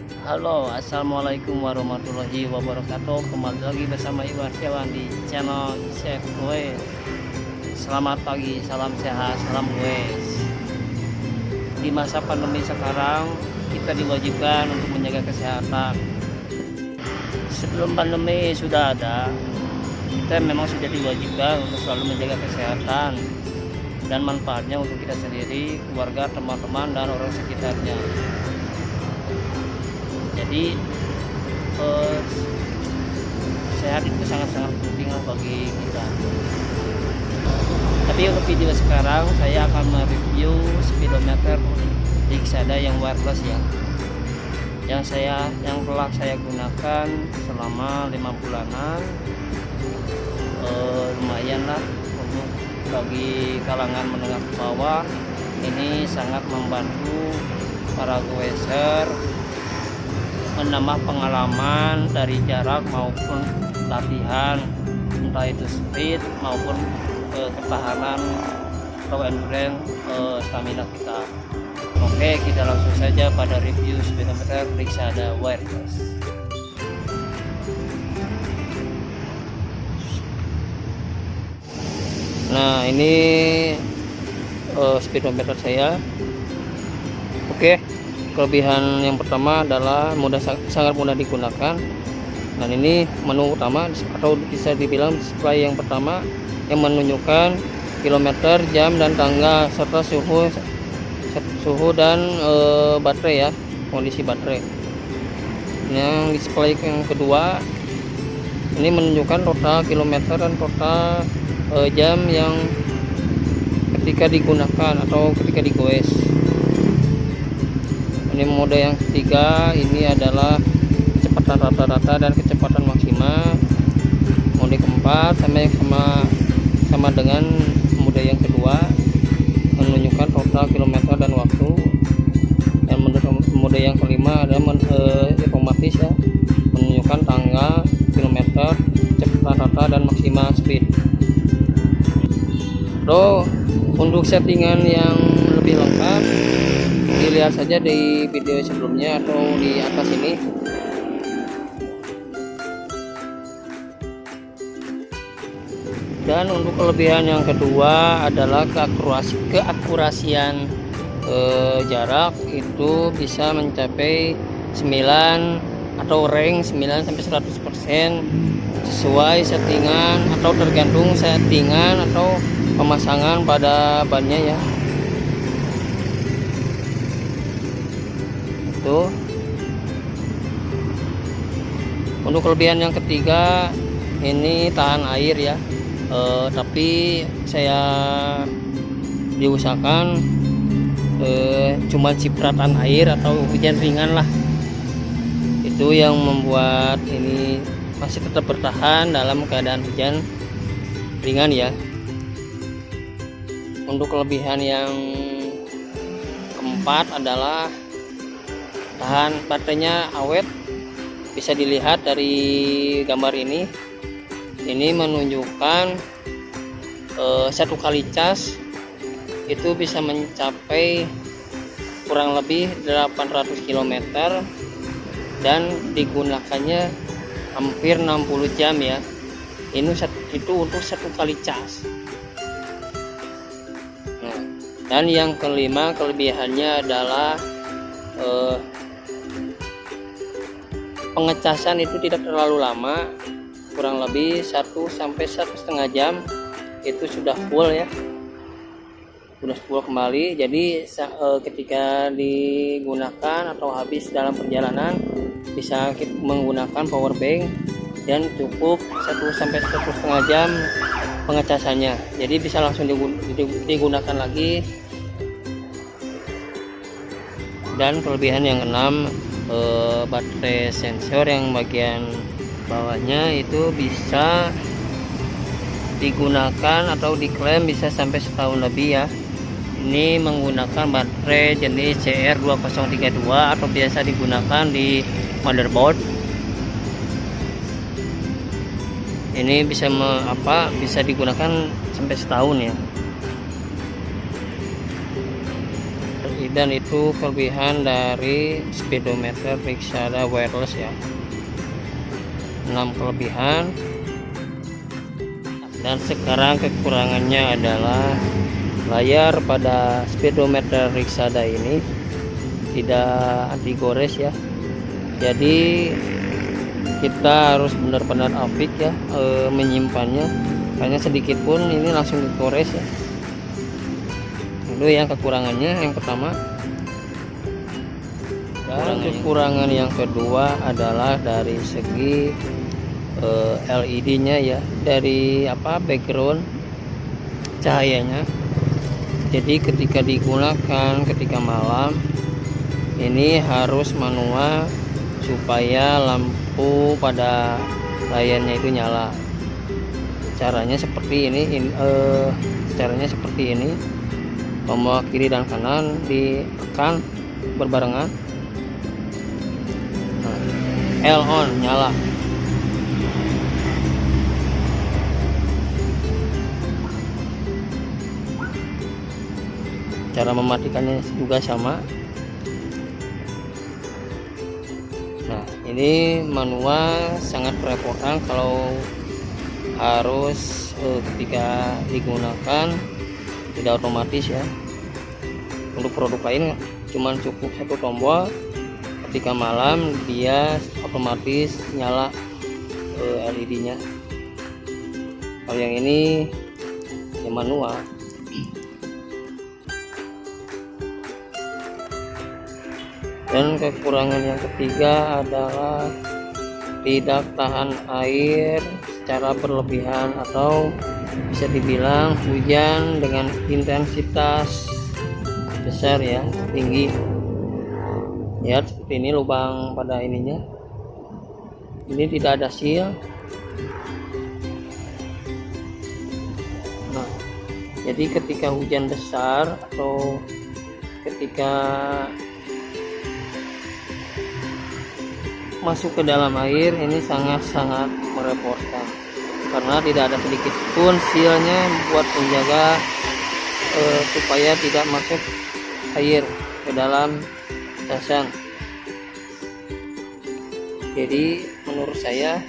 Halo, assalamualaikum warahmatullahi wabarakatuh. Kembali lagi bersama Iwan Setiawan di channel Chef Gue. Selamat pagi, salam sehat, salam gue. Di masa pandemi sekarang, kita diwajibkan untuk menjaga kesehatan. Sebelum pandemi sudah ada, kita memang sudah diwajibkan untuk selalu menjaga kesehatan dan manfaatnya untuk kita sendiri, keluarga, teman-teman, dan orang sekitarnya. Jadi sehat itu sangat-sangat penting bagi kita. Tapi untuk video sekarang saya akan mereview speedometer Rixada yang wireless ya, yang telah saya gunakan selama 5 bulanan. Lumayan lah untuk bagi kalangan menengah ke bawah. Ini sangat membantu para goeser menambah pengalaman dari jarak maupun latihan, entah itu speed maupun ketahanan atau endurance stamina kita. Oke, kita langsung saja pada review speedometer Rixada wireless. Nah, ini speedometer saya. Oke, kelebihan yang pertama adalah sangat mudah digunakan. Dan ini menu utama atau bisa dibilang display yang pertama yang menunjukkan kilometer, jam, dan tanggal serta suhu dan baterai ya, kondisi baterai. Yang display yang kedua ini menunjukkan total kilometer dan total jam yang ketika digunakan atau ketika digoes. Ini mode yang ketiga, ini adalah kecepatan rata-rata dan kecepatan maksimal. Mode keempat sama dengan mode yang kedua, menunjukkan total kilometer dan waktu. Dan mode yang kelima adalah otomatis ya, menunjukkan tanggal, kilometer, kecepatan rata dan maksimal speed. Untuk settingan yang lebih lengkap dilihat saja di video sebelumnya atau di atas ini. Dan untuk kelebihan yang kedua adalah keakurasian jarak itu bisa mencapai 9 atau rank 9 sampai 100% sesuai settingan atau tergantung settingan atau pemasangan pada bannya ya. Untuk kelebihan yang ketiga, ini tahan air ya, tapi saya diusahakan cuma cipratan air atau hujan ringan lah, itu yang membuat ini masih tetap bertahan dalam keadaan hujan ringan ya. Untuk kelebihan yang keempat adalah tahan baterainya awet. Bisa dilihat dari gambar ini menunjukkan satu kali cas itu bisa mencapai kurang lebih 800 km dan digunakannya hampir 60 jam ya. Itu untuk satu kali cas. Nah, dan yang kelima kelebihannya adalah pengecasan itu tidak terlalu lama, kurang lebih 1 sampai 1,5 jam itu sudah full ya, sudah full kembali. Jadi ketika digunakan atau habis dalam perjalanan bisa kita menggunakan power bank dan cukup 1 sampai 1,5 jam pengecasannya, jadi bisa langsung digunakan lagi. Dan kelebihan yang keenam, baterai sensor yang bagian bawahnya itu bisa digunakan atau diklaim bisa sampai setahun lebih ya. Ini menggunakan baterai jenis CR2032 atau biasa digunakan di motherboard. Ini bisa bisa digunakan sampai setahun ya. dan itu kelebihan dari speedometer Rixada wireless ya. 6 kelebihan. Dan sekarang kekurangannya adalah layar pada speedometer Rixada ini tidak anti gores ya. Jadi kita harus benar-benar apik ya menyimpannya, karena sedikit pun ini langsung digores ya. Itu yang kekurangannya yang pertama. Dan kekurangan yang kedua adalah dari segi LED-nya ya, dari background cahayanya. Jadi ketika digunakan ketika malam ini harus manual supaya lampu pada layarnya itu nyala. Caranya seperti ini, caranya seperti ini. Tombol kiri dan kanan ditekan berbarengan. Nah, L on nyala. Cara mematikannya juga sama. Nah, ini manual sangat merepotkan kalau harus ketika digunakan tidak otomatis ya. Untuk produk lain cuman cukup satu tombol, ketika malam dia otomatis nyala LED-nya. Kalau yang ini ya manual. Dan kekurangan yang ketiga adalah tidak tahan air secara berlebihan, atau bisa dibilang hujan dengan intensitas besar ya, tinggi. Lihat seperti ini lubang pada ininya, ini tidak ada seal. Nah, jadi ketika hujan besar atau ketika masuk ke dalam air ini sangat-sangat merepotkan, karena tidak ada sedikit pun sealnya buat menjaga supaya tidak masuk air ke dalam casan. Jadi menurut saya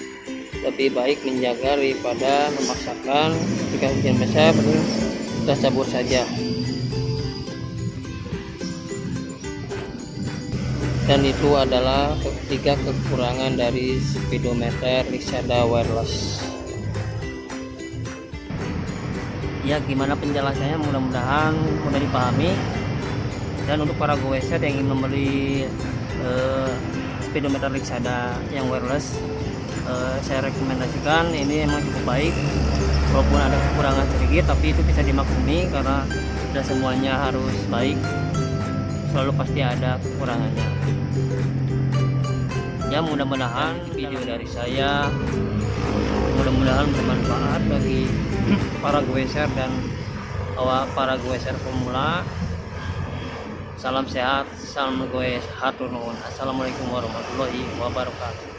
lebih baik menjaga daripada memaksakan. Ketika hujan besar kita cabut saja. Dan itu adalah ketiga kekurangan dari speedometer Rixada wireless. Ya, gimana penjelasannya, mudah-mudahan mudah dipahami. Dan untuk para goeser yang ingin membeli speedometer Rixada yang wireless, saya rekomendasikan. Ini emang cukup baik, walaupun ada kekurangan sedikit, tapi itu bisa dimaklumi karena tidak semuanya harus baik, selalu pasti ada kekurangannya. Ya, mudah-mudahan video dari saya mudah-mudahan bermanfaat bagi para goeser dan para goeser pemula. Salam sehat, salam goes, hatur nuhun. Assalamualaikum warahmatullahi wabarakatuh.